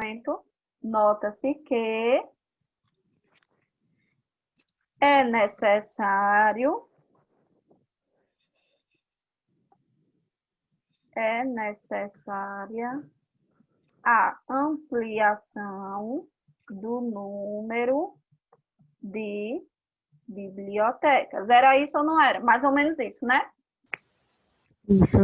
argumento, nota-se que é necessária a ampliação do número de bibliotecas. Era isso ou não era? Mais ou menos isso, né? Isso.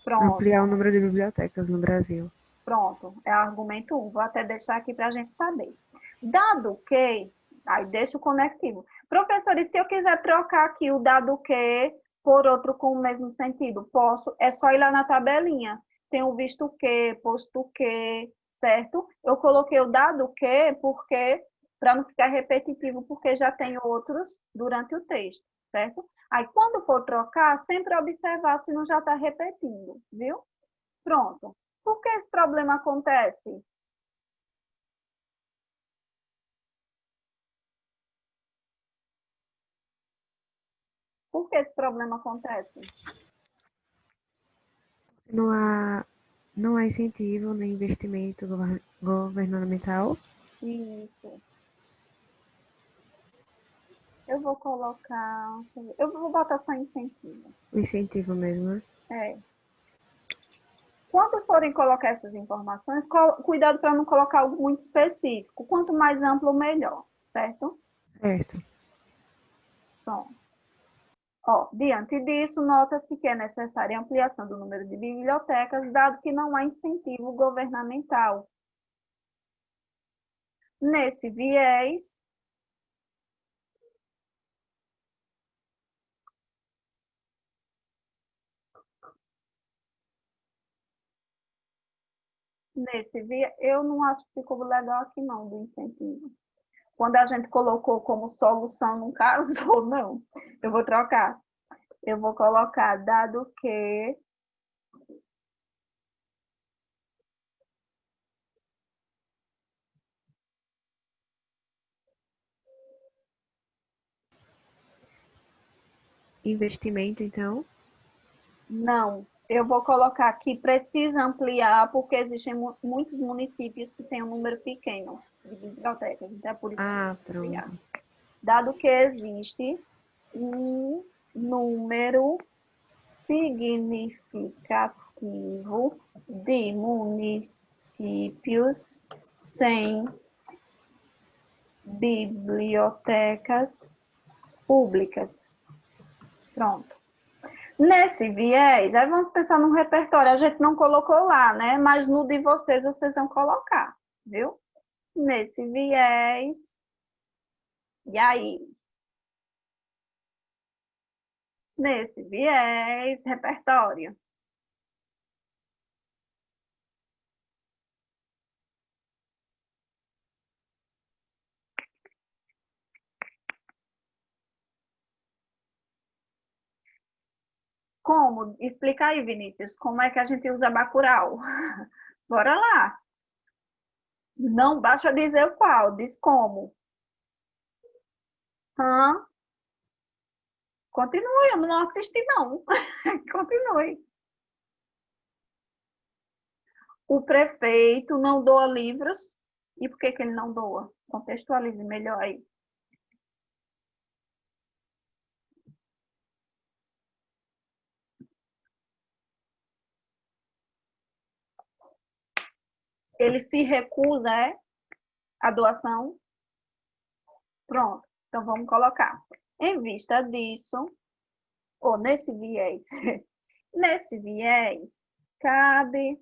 Pronto, Ampliar o número de bibliotecas no Brasil. pronto. É argumento 1. Vou até deixar aqui para a gente saber. Dado que, aí deixa o conectivo. Professor, e se eu quiser trocar aqui o dado que por outro com o mesmo sentido? Posso, é só ir lá na tabelinha. Tenho visto que, posto que, certo? Eu coloquei o dado que porque, para não ficar repetitivo, porque já tem outros durante o texto, certo? Aí, quando for trocar, sempre observar se não já está repetindo, viu? Pronto. Por que esse problema acontece? Por que esse problema acontece? Não há incentivo nem investimento governamental. Isso. Eu vou colocar... Eu vou botar só incentivo. O incentivo mesmo, né? É. Quando forem colocar essas informações, cuidado para não colocar algo muito específico. Quanto mais amplo, melhor, certo? Certo. Pronto. Ó, diante disso, nota-se que é necessária a ampliação do número de bibliotecas, dado que não há incentivo governamental. Nesse viés, eu não acho que ficou legal aqui não, do incentivo. Quando a gente colocou como solução, não casou, não. Eu vou trocar. Eu vou colocar, dado que Investimento, então. não. Eu vou colocar que precisa ampliar, porque existem muitos municípios que têm um número pequeno de bibliotecas, então é por isso que eu Ah, vou ampliar. pronto. Dado que existe um número significativo de municípios sem bibliotecas públicas. Pronto. Nesse viés, aí vamos pensar no repertório. A gente não colocou lá, né? Mas no de vocês vão colocar, viu? Nesse viés. E aí? Nesse viés, repertório. Como? Explica aí, Vinícius, como é que a gente usa Bacurau? Bora lá. Não basta dizer o qual, diz como. Hã? Continue, eu não assisti, não. Continue. O prefeito não doa livros. E por que ele não doa? Contextualize melhor aí. Ele se recusa, a doação? Pronto. Então, vamos colocar. Em vista disso, ou nesse viés, nesse viés, cabe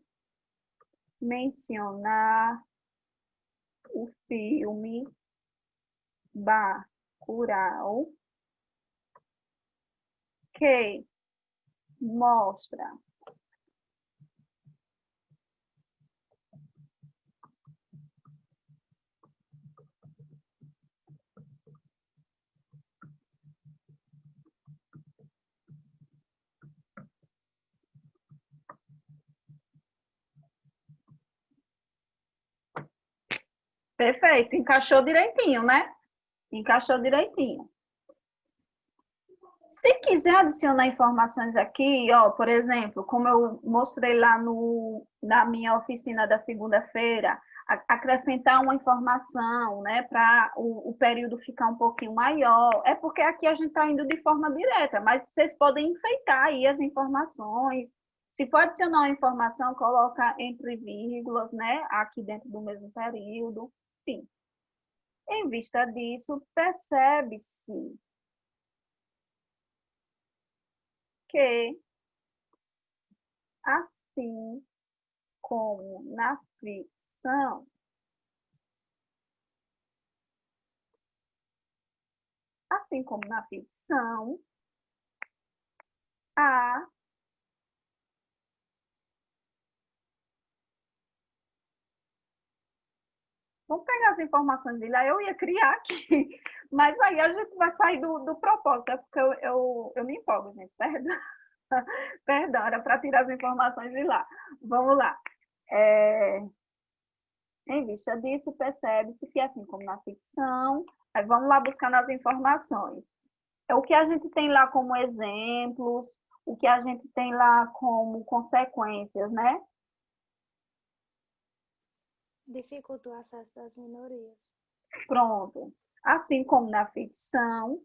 mencionar o filme Bacurau, que mostra perfeito, encaixou direitinho, né? Encaixou direitinho. Se quiser adicionar informações aqui, ó, por exemplo, como eu mostrei lá na minha oficina da segunda-feira, acrescentar uma informação, né, para o período ficar um pouquinho maior. É porque aqui a gente está indo de forma direta, mas vocês podem enfeitar aí as informações. Se for adicionar uma informação, coloca entre vírgulas, né, aqui dentro do mesmo período. Enfim, em vista disso, percebe-se que, assim como na ficção, há vamos pegar as informações dele, aí eu ia criar aqui, mas aí a gente vai sair do propósito, é porque eu me empolgo, gente, perdão. Perdão, era para tirar as informações de lá. Vamos lá. Em vista disso, percebe-se que, assim como na ficção, aí vamos lá buscar nas informações. É o que a gente tem lá como exemplos, o que a gente tem lá como consequências, né? Dificulta o acesso das minorias. Pronto. Assim como na ficção,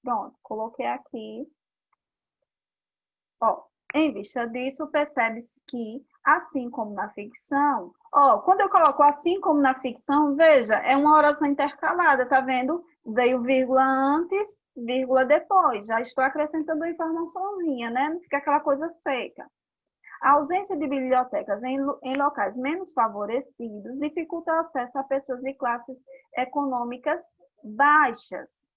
pronto, coloquei aqui. Ó, em vista disso, percebe-se que, assim como na ficção, ó, quando eu coloco assim como na ficção, veja, é uma oração intercalada, tá vendo? Veio vírgula antes, vírgula depois. Já estou acrescentando uma informaçãozinha, né? Não fica aquela coisa seca. A ausência de bibliotecas em locais menos favorecidos dificulta o acesso a pessoas de classes econômicas baixas.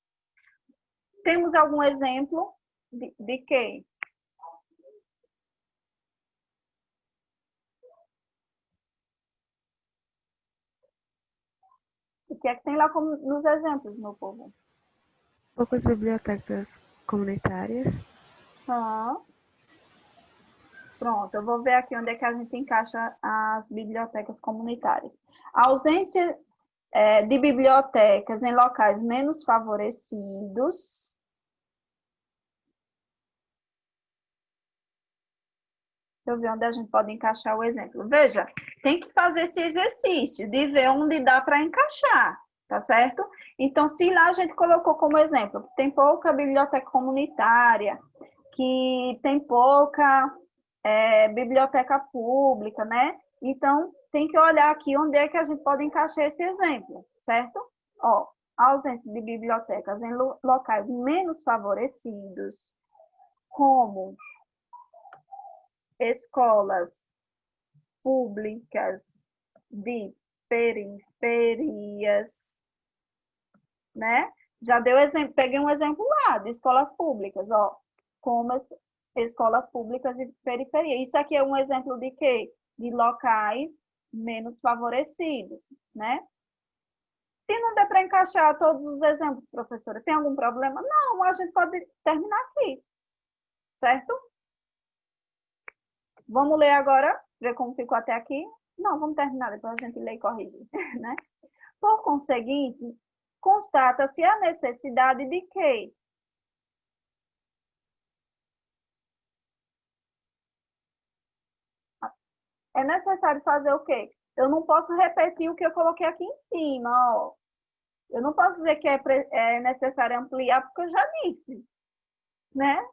Temos algum exemplo de quê? O que é que tem lá como, nos exemplos, meu povo? Poucas bibliotecas comunitárias. Pronto, eu vou ver aqui onde é que a gente encaixa as bibliotecas comunitárias. A ausência de bibliotecas em locais menos favorecidos. Deixa eu ver onde a gente pode encaixar o exemplo. Veja, tem que fazer esse exercício de ver onde dá para encaixar, tá certo? Então, se lá a gente colocou como exemplo que tem pouca biblioteca comunitária, que tem pouca biblioteca pública, né? Então, tem que olhar aqui onde é que a gente pode encaixar esse exemplo, certo? Ó, a ausência de bibliotecas em locais menos favorecidos, como escolas públicas de periferias, né? Já deu exemplo, peguei um exemplo lá de escolas públicas, ó, como as escolas públicas de periferia. Isso aqui é um exemplo de quê? De locais menos favorecidos, né? Se não der para encaixar todos os exemplos, professora, tem algum problema? Não, a gente pode terminar aqui, certo? Vamos ler agora, ver como ficou até aqui? Não, vamos terminar, depois a gente lê e corrige, né? Por conseguinte, constata-se a necessidade de quê? É necessário fazer o quê? Eu não posso repetir o que eu coloquei aqui em cima, ó. Eu não posso dizer que é necessário ampliar, porque eu já disse, né?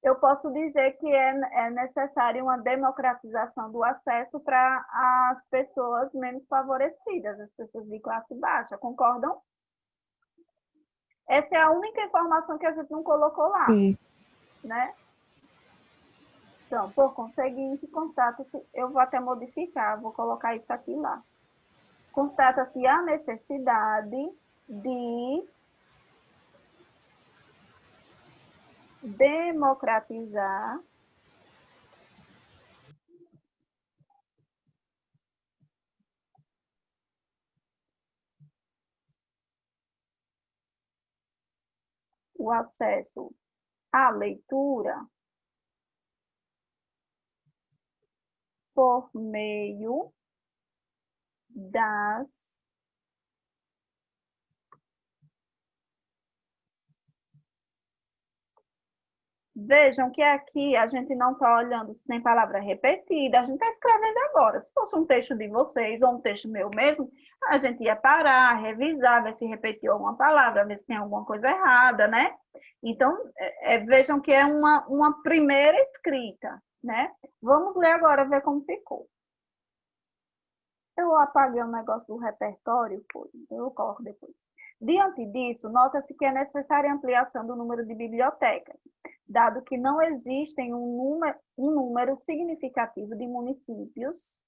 Eu posso dizer que é necessária uma democratização do acesso para as pessoas menos favorecidas, as pessoas de classe baixa, concordam? Essa é a única informação que a gente não colocou lá, Sim. né? Então, por conseguinte, constato que eu vou até modificar, vou colocar isso aqui lá. constata-se a necessidade de democratizar o acesso à leitura por meio das Vejam que aqui a gente não está olhando se tem palavra repetida, a gente está escrevendo agora. Se fosse um texto de vocês ou um texto meu mesmo, a gente ia parar, revisar, ver se repetiu alguma palavra, ver se tem alguma coisa errada, né? Então, vejam que é uma primeira escrita, né? Vamos ler agora, ver como ficou. Eu apaguei o negócio do repertório, eu coloco depois. Diante disso, nota-se que é necessária a ampliação do número de bibliotecas, dado que não existem um número significativo de municípios,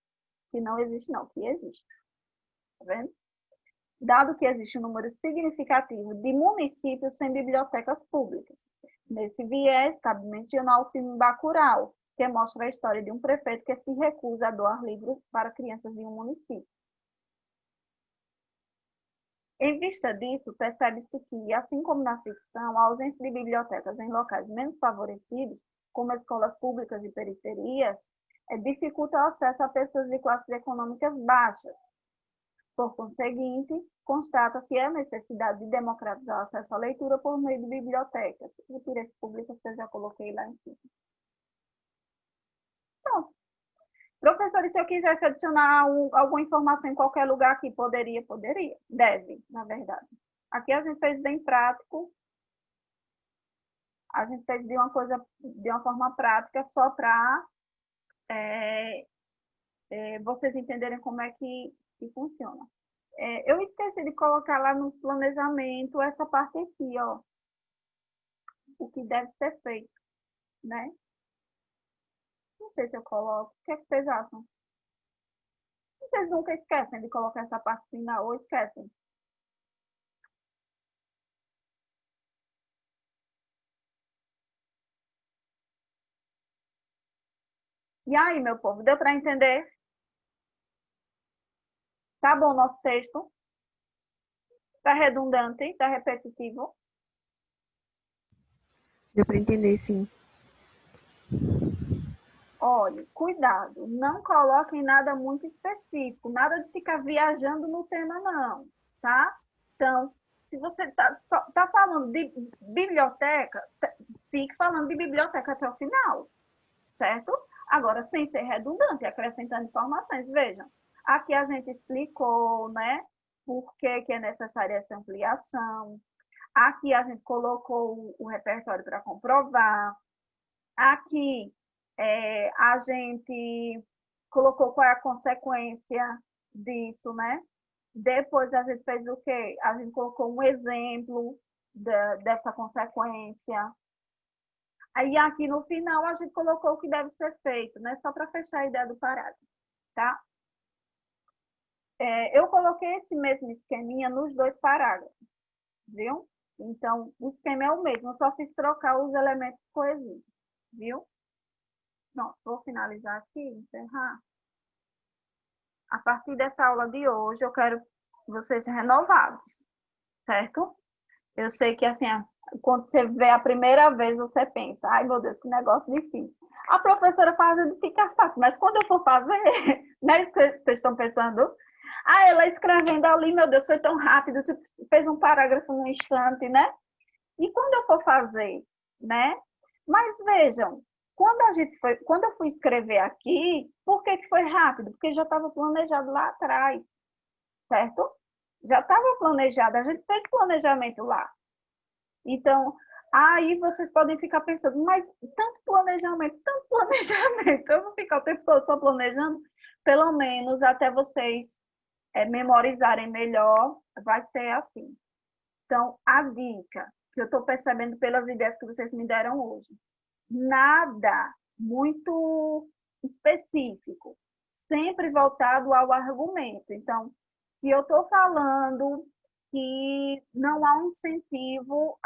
que não existe não, que existe. Tá vendo? Dado que existe um número significativo de municípios sem bibliotecas públicas. Nesse viés, cabe mencionar o filme Bacurau, que mostra a história de um prefeito que se recusa a doar livros para crianças de um município. Em vista disso, percebe-se que, assim como na ficção, a ausência de bibliotecas em locais menos favorecidos, como escolas públicas de periferias, dificulta o acesso a pessoas de classes econômicas baixas. Por conseguinte, constata-se a necessidade de democratizar o acesso à leitura por meio de bibliotecas. O direito público que eu já coloquei lá em cima. Então, professor, e se eu quisesse adicionar alguma informação em qualquer lugar aqui, poderia? Poderia. Deve, na verdade. Aqui a gente fez bem prático. A gente fez de uma forma prática, só para vocês entenderem como é que funciona. Eu esqueci de colocar lá no planejamento essa parte aqui, ó. O que deve ser feito, né? Não sei se eu coloco. O que é que vocês acham? Vocês nunca esquecem de colocar essa parte final ou esquecem? E aí, meu povo, deu para entender? Tá bom o nosso texto? Tá redundante? Tá repetitivo? Deu para entender, sim. Olhe, cuidado, não coloquem nada muito específico, nada de ficar viajando no tema, não, tá? Então, se você tá falando de biblioteca, fique falando de biblioteca até o final, certo? Agora, sem ser redundante, acrescentando informações. Vejam, aqui a gente explicou, né, por que é necessária essa ampliação. Aqui a gente colocou o repertório para comprovar. Aqui a gente colocou qual é a consequência disso, né? Depois a gente fez o quê? A gente colocou um exemplo dessa consequência. Aí aqui no final a gente colocou o que deve ser feito, né? Só para fechar a ideia do parágrafo, tá? Eu coloquei esse mesmo esqueminha nos dois parágrafos, viu? Então, o esquema é o mesmo, eu só fiz trocar os elementos coesivos, viu? Pronto, vou finalizar aqui, encerrar. A partir dessa aula de hoje, eu quero vocês renovados, certo? Eu sei que, assim, quando você vê a primeira vez, você pensa, ai, meu Deus, que negócio difícil. A professora fazendo fica fácil, mas quando eu for fazer, né, vocês estão pensando? Ah, ela escrevendo ali, meu Deus, foi tão rápido, fez um parágrafo num instante, né? E quando eu for fazer, né? Mas vejam, quando eu fui escrever aqui, por que foi rápido? Porque já estava planejado lá atrás, certo? Já estava planejado, a gente fez planejamento lá. Então, aí vocês podem ficar pensando, mas tanto planejamento, eu vou ficar o tempo todo só planejando, pelo menos até vocês memorizarem melhor, vai ser assim. Então, a dica que eu estou percebendo pelas ideias que vocês me deram hoje, nada muito específico, sempre voltado ao argumento. Então, Se eu estou falando que não há um incentivo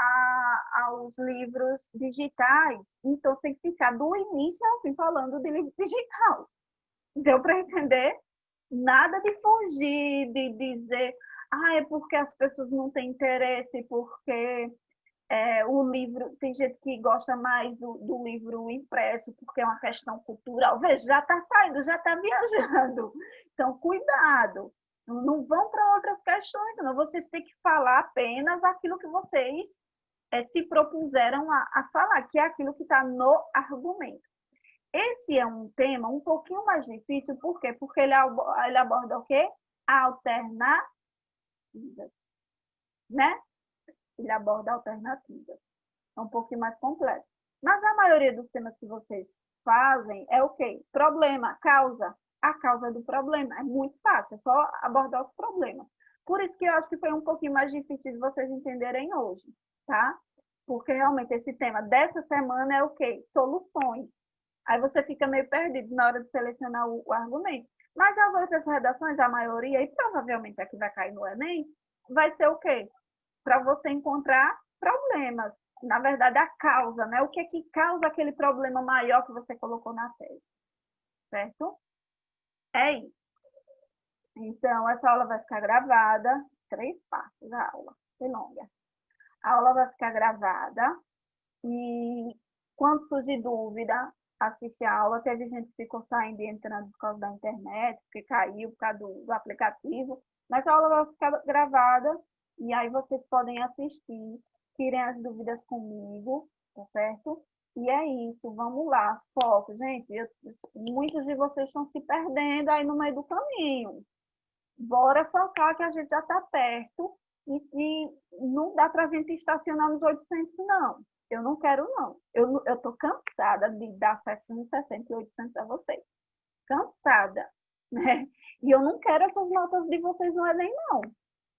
aos livros digitais, então tem que ficar do início ao fim falando de livro digital. Deu para entender? Nada de fugir, de dizer, é porque as pessoas não têm interesse, porque o livro, tem gente que gosta mais do livro impresso, porque é uma questão cultural. Veja, já está saindo, já está viajando. Então, cuidado. Não vão para outras questões, senão vocês têm que falar apenas aquilo que vocês se propuseram a falar, que é aquilo que está no argumento. Esse é um tema um pouquinho mais difícil, por quê? Porque ele aborda o quê? Alternativas, né? Ele aborda alternativas. É um pouquinho mais complexo. Mas a maioria dos temas que vocês fazem é o quê? Problema, causa. A causa do problema. É muito fácil, é só abordar os problemas. Por isso que eu acho que foi um pouquinho mais difícil de vocês entenderem hoje, tá? Porque realmente esse tema dessa semana é o quê? Soluções. Aí você fica meio perdido na hora de selecionar o argumento. Mas as outras redações, a maioria, e provavelmente a que vai cair no Enem, vai ser o quê? Para você encontrar problemas. Na verdade, a causa, né? O que é que causa aquele problema maior que você colocou na tese. Certo? É isso. Então, essa aula vai ficar gravada, 3 partes a aula, foi longa. A aula vai ficar gravada e quando surgir dúvida, assiste a aula. Teve gente que ficou saindo e entrando por causa da internet, porque caiu por causa do aplicativo, mas a aula vai ficar gravada e aí vocês podem assistir, tirem as dúvidas comigo, tá certo? E é isso, vamos lá, foco, gente. Muitos de vocês estão se perdendo aí no meio do caminho. Bora focar que a gente já está perto e não dá para a gente estacionar nos 800, não. Eu não quero, não. Eu estou cansada de dar 760 e 800 a vocês. Cansada, né? E eu não quero essas notas de vocês no Enem, não.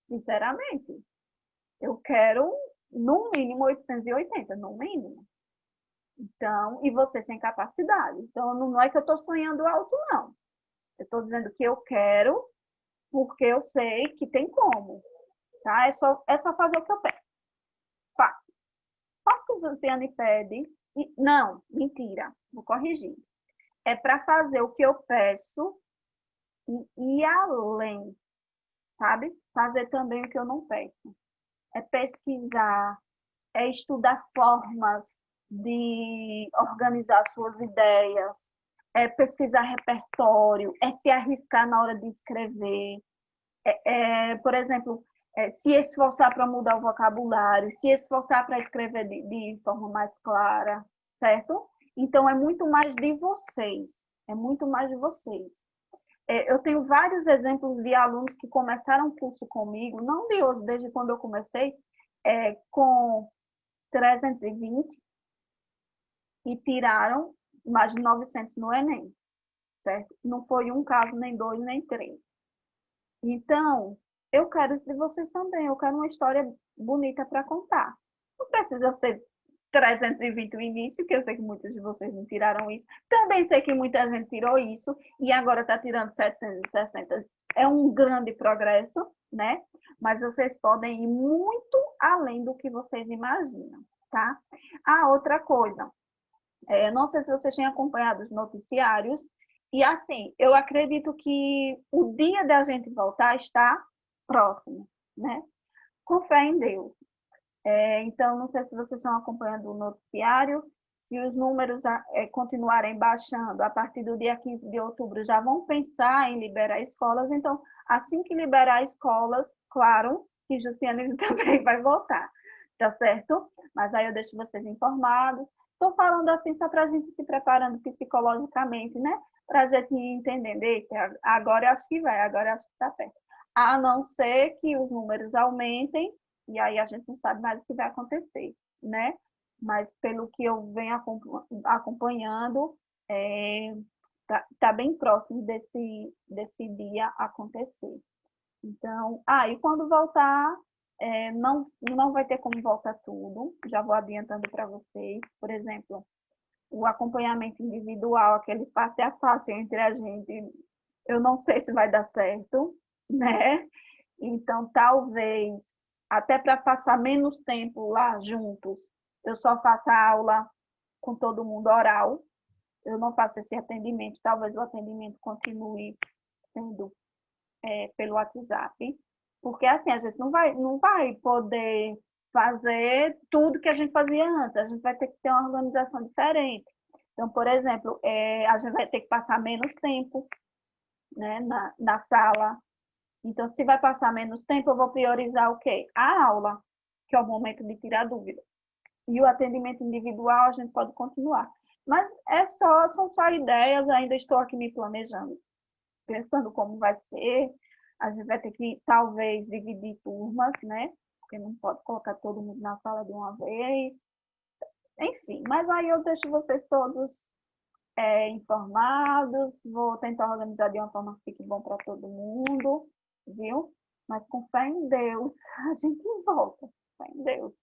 Sinceramente. Eu quero, no mínimo, 880, no mínimo. Então, e vocês têm capacidade. Então, não é que eu estou sonhando alto, não. Eu estou dizendo que eu quero, porque eu sei que tem como. Tá? É só fazer o que eu peço. Faço. Faço o que o Luciane pede. Não, mentira. Vou corrigir. É para fazer o que eu peço e ir além. Sabe? Fazer também o que eu não peço. É pesquisar, é estudar formas de organizar suas ideias, é pesquisar repertório, é se arriscar na hora de escrever, por exemplo, se esforçar para mudar o vocabulário, se esforçar para escrever de forma mais clara, certo? Então, é muito mais de vocês, é muito mais de vocês. Eu tenho vários exemplos de alunos que começaram o curso comigo, não de hoje, desde quando eu comecei, com 320 e tiraram mais de 900 no Enem, certo? Não foi um caso, nem 2, nem 3. Então, eu quero isso de vocês também, eu quero uma história bonita para contar. Não precisa ser 320 o início, que eu sei que muitos de vocês não tiraram isso. Também sei que muita gente tirou isso e agora está tirando 760. É um grande progresso, né? Mas vocês podem ir muito além do que vocês imaginam, tá? Outra coisa, não sei se vocês têm acompanhado os noticiários, e assim, eu acredito que o dia da gente voltar está próximo, né? Com fé em Deus. Então, não sei se vocês estão acompanhando o noticiário, se os números continuarem baixando, a partir do dia 15 de outubro já vão pensar em liberar escolas, então, assim que liberar escolas, claro que Jussiane também vai voltar, tá certo? Mas aí eu deixo vocês informados. Estou falando assim só para a gente se preparando psicologicamente, né? Para a gente ir entendendo, eita, agora eu acho que vai, agora eu acho que está perto. A não ser que os números aumentem, e aí a gente não sabe mais o que vai acontecer, né? Mas pelo que eu venho acompanhando, tá bem próximo desse dia acontecer. Então, e quando voltar, não vai ter como voltar tudo, já vou adiantando para vocês. Por exemplo, o acompanhamento individual, aquele face a face entre a gente, eu não sei se vai dar certo, né? Então, talvez, até para passar menos tempo lá juntos, eu só faça aula com todo mundo oral. Eu não faço esse atendimento, talvez o atendimento continue sendo pelo WhatsApp, porque assim, a gente não vai poder fazer tudo que a gente fazia antes, a gente vai ter que ter uma organização diferente. Então, por exemplo, a gente vai ter que passar menos tempo, né, na sala. Então, se vai passar menos tempo, eu vou priorizar o quê? A aula, que é o momento de tirar dúvida. E o atendimento individual a gente pode continuar. Mas são só ideias, ainda estou aqui me planejando, pensando como vai ser. A gente vai ter que, talvez, dividir turmas, né? Porque não pode colocar todo mundo na sala de uma vez. Enfim, mas aí eu deixo vocês todos informados, vou tentar organizar de uma forma que fique bom para todo mundo, viu? Mas com fé em Deus, a gente volta, fé em Deus.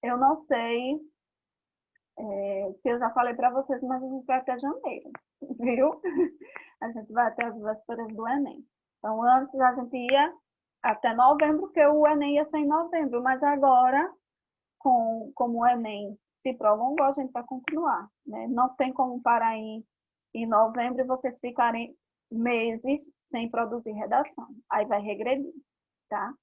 Eu não sei se eu já falei para vocês, mas a gente vai até janeiro, viu? A gente vai até as vésperas do Enem. Então, antes a gente ia até novembro, porque o Enem ia ser em novembro, mas agora, como o Enem se prolongou, a gente vai continuar, né? Não tem como parar em novembro e vocês ficarem meses sem produzir redação. Aí vai regredir, tá?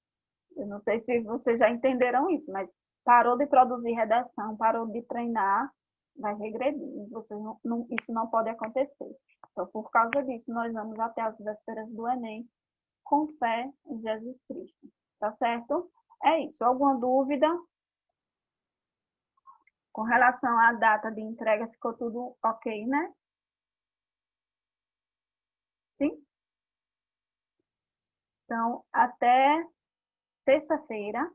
Eu não sei se vocês já entenderam isso, mas parou de produzir redação, parou de treinar, vai regredir. Isso não pode acontecer. Então, por causa disso, nós vamos até as vésperas do Enem com fé em Jesus Cristo. Tá certo? É isso. Alguma dúvida? Com relação à data de entrega, ficou tudo ok, né? Sim? Então, até terça-feira,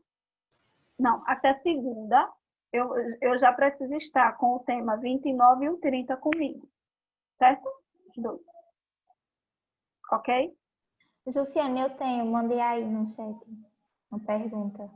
não, até segunda, eu já preciso estar com o tema 29 e o 30 comigo, certo? Os dois. Ok? Jussiane, eu tenho, mandei aí no chat uma pergunta.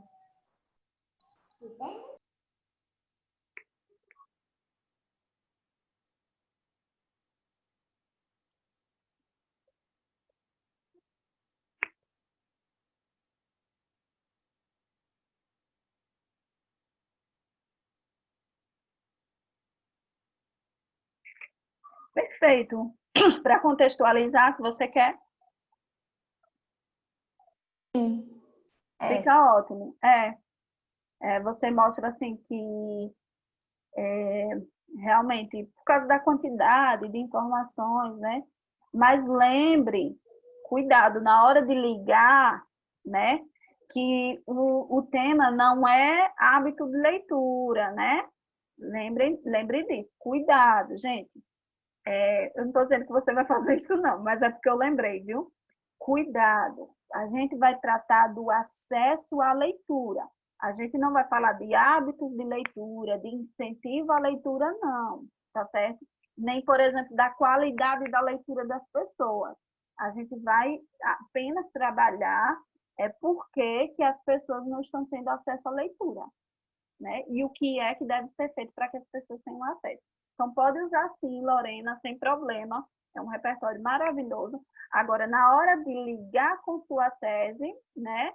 Perfeito. Para contextualizar o que você quer? Sim. Fica ótimo. Você mostra assim que realmente, por causa da quantidade de informações, né? Mas lembre, cuidado, na hora de ligar, né? Que o tema não é hábito de leitura, né? Lembre disso. Cuidado, gente. Eu não estou dizendo que você vai fazer isso, não, mas é porque eu lembrei, viu? Cuidado. A gente vai tratar do acesso à leitura. A gente não vai falar de hábitos de leitura, de incentivo à leitura, não, tá certo? Nem, por exemplo, da qualidade da leitura das pessoas. A gente vai apenas trabalhar por que as pessoas não estão tendo acesso à leitura, né? E o que é que deve ser feito para que as pessoas tenham acesso. Então, pode usar sim, Lorena, sem problema. É um repertório maravilhoso. Agora, na hora de ligar com sua tese, né,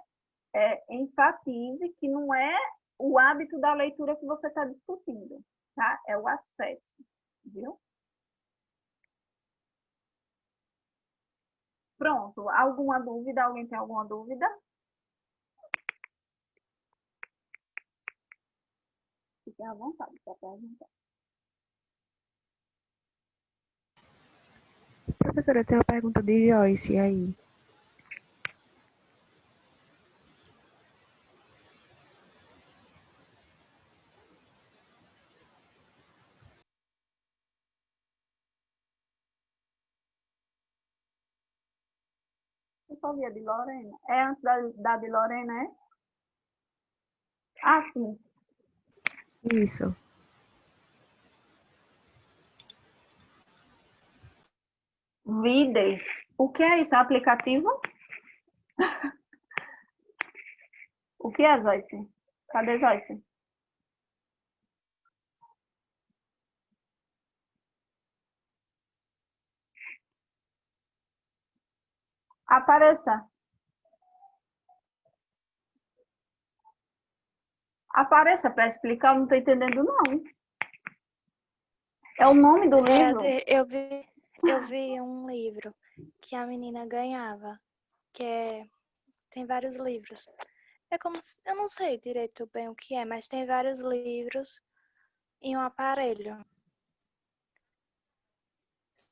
enfatize que não é o hábito da leitura que você está discutindo, tá? É o acesso, viu? Pronto. Alguma dúvida? Alguém tem alguma dúvida? Fiquem à vontade para perguntar. Professora, tem uma pergunta de Joyce aí. Eu só vi a de Lorena. É antes da de Lorena, é? Ah, sim. Isso. Vide. O que é isso? É um aplicativo? O que é, Joyce? Cadê Joyce? Apareça. Apareça para explicar, eu não estou entendendo, não. É o nome do livro? Eu vi um livro que a menina ganhava, tem vários livros. É como se, eu não sei direito bem o que é, mas tem vários livros em um aparelho.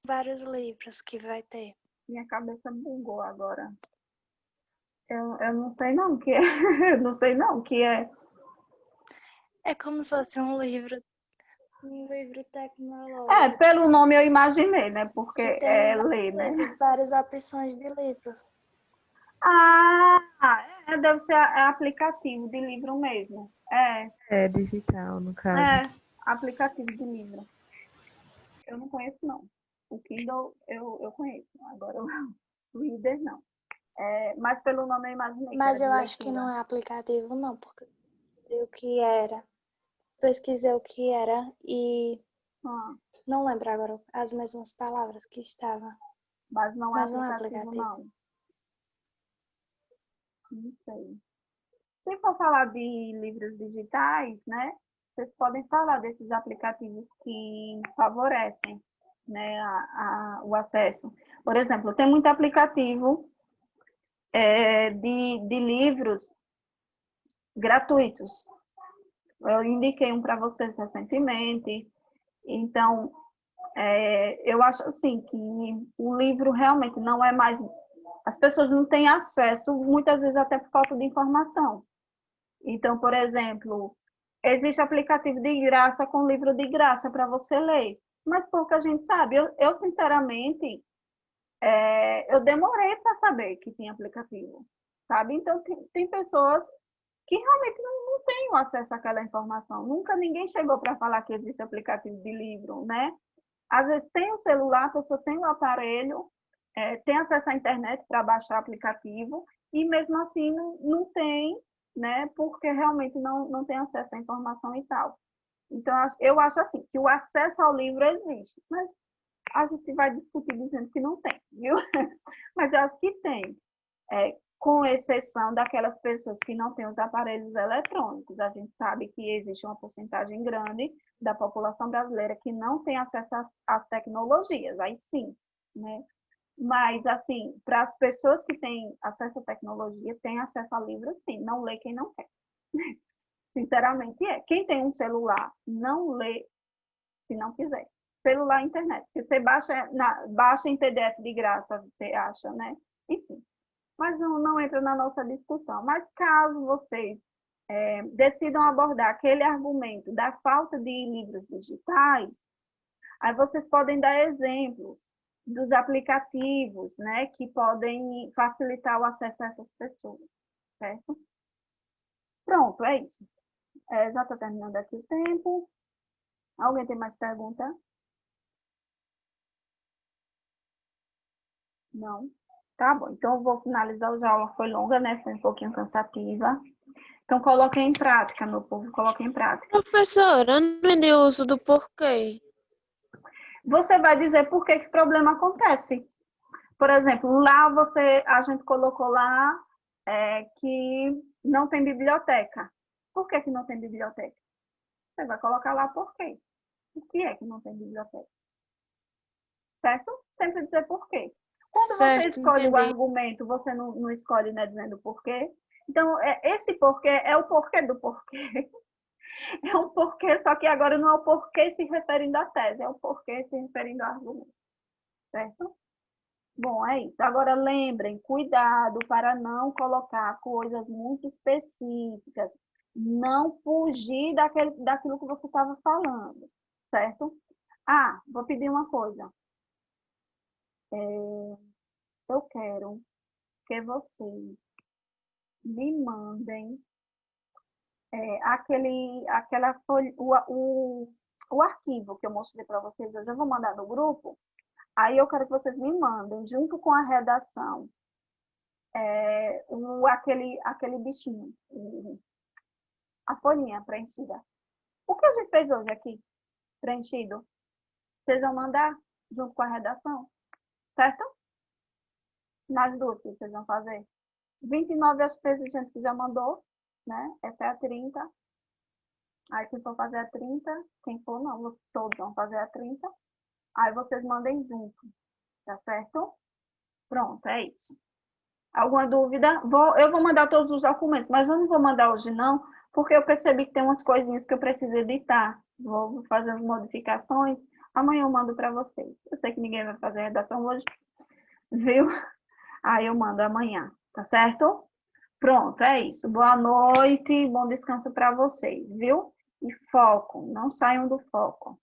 Vários livros que vai ter. Minha cabeça bugou agora. Eu não sei não o que é. Eu não sei não o que é. É como se fosse um livro É, tecnológico. pelo nome eu imaginei, né? Porque Que é tem ler, né? várias opções de livros. Ah, deve ser aplicativo de livro mesmo. É digital, no caso. Aplicativo de livro. Eu não conheço, não. O Kindle eu conheço. Agora o Reader, não. Mas pelo nome eu imaginei que Mas era eu de acho que leitura. não é aplicativo, não, porque eu o que era. Pesquisei o que era e Ah, não lembro agora as mesmas palavras que estavam. mas não é Mas não é aplicativo, aplicativo. não. Não sei. Se for falar de livros digitais, né? Vocês podem falar desses aplicativos que favorecem, né, o acesso. Por exemplo, tem muito aplicativo de livros gratuitos. Eu indiquei um para vocês recentemente. Então, eu acho assim que o livro realmente não é mais. As pessoas não têm acesso, muitas vezes até por falta de informação. Então, por exemplo, existe aplicativo de graça com livro de graça para você ler, mas pouca gente sabe. Eu sinceramente, eu demorei para saber que tinha aplicativo, sabe? Então, tem pessoas que realmente não têm acesso àquela informação. Nunca ninguém chegou para falar que existe aplicativo de livro, né? Às vezes tem o celular, a pessoa tem o aparelho, tem acesso à internet para baixar aplicativo, e mesmo assim não tem, né? Porque realmente não tem acesso à informação e tal. Então, eu acho assim, que o acesso ao livro existe, mas a gente vai discutir dizendo que não tem, viu? Mas eu acho que tem, com exceção daquelas pessoas que não têm os aparelhos eletrônicos. A gente sabe que existe uma porcentagem grande da população brasileira que não tem acesso às tecnologias, aí sim, né? Mas, assim, para as pessoas que têm acesso à tecnologia, têm acesso a livros, sim, não lê quem não quer. Sinceramente, é. Quem tem um celular não lê se não quiser. Celular e internet. Porque você baixa em PDF de graça, você acha, né? Enfim. Mas não entra na nossa discussão. Mas caso vocês decidam abordar aquele argumento da falta de livros digitais, aí vocês podem dar exemplos dos aplicativos, né, que podem facilitar o acesso a essas pessoas, certo? Pronto, é isso. Já está terminando aqui o tempo. Alguém tem mais pergunta? Não? Tá bom, então eu vou finalizar. A aula foi longa, né? Foi um pouquinho cansativa. Então, coloquem em prática, meu povo, coloquem em prática. Professora, não entendi o uso do porquê. Você vai dizer por que o problema acontece. Por exemplo, lá a gente colocou lá que não tem biblioteca. Por que não tem biblioteca? Você vai colocar lá por quê. O que é que não tem biblioteca? Certo? Sempre dizer por quê. Quando você Certo, escolhe o entendi. argumento, você não escolhe, né, dizendo por quê. Então, esse porquê é o porquê do porquê. É um porquê, só que agora não é o porquê se referindo à tese, é o porquê se referindo ao argumento. Certo? Bom, é isso. Agora lembrem, cuidado para não colocar coisas muito específicas, não fugir daquilo que você estava falando, certo? Vou pedir uma coisa. Eu quero que vocês me mandem aquela folha, o arquivo que eu mostrei para vocês. Eu já vou mandar no grupo. Aí eu quero que vocês me mandem, junto com a redação, aquele bichinho, a folhinha preenchida. O que a gente fez hoje aqui, preenchido? Vocês vão mandar junto com a redação, certo? Nas duas que vocês vão fazer. 29 acho que teve gente que já mandou, né? Essa é a 30. Aí quem for fazer a 30, quem for não, todos vão fazer a 30. Aí vocês mandem junto, tá certo? Pronto, é isso. Alguma dúvida? Eu vou mandar todos os documentos, mas eu não vou mandar hoje não, porque eu percebi que tem umas coisinhas que eu preciso editar. Vou fazer as modificações. Amanhã eu mando para vocês. Eu sei que ninguém vai fazer a redação hoje, viu? Aí eu mando amanhã, tá certo? Pronto, é isso. Boa noite, bom descanso para vocês, viu? E foco, não saiam do foco.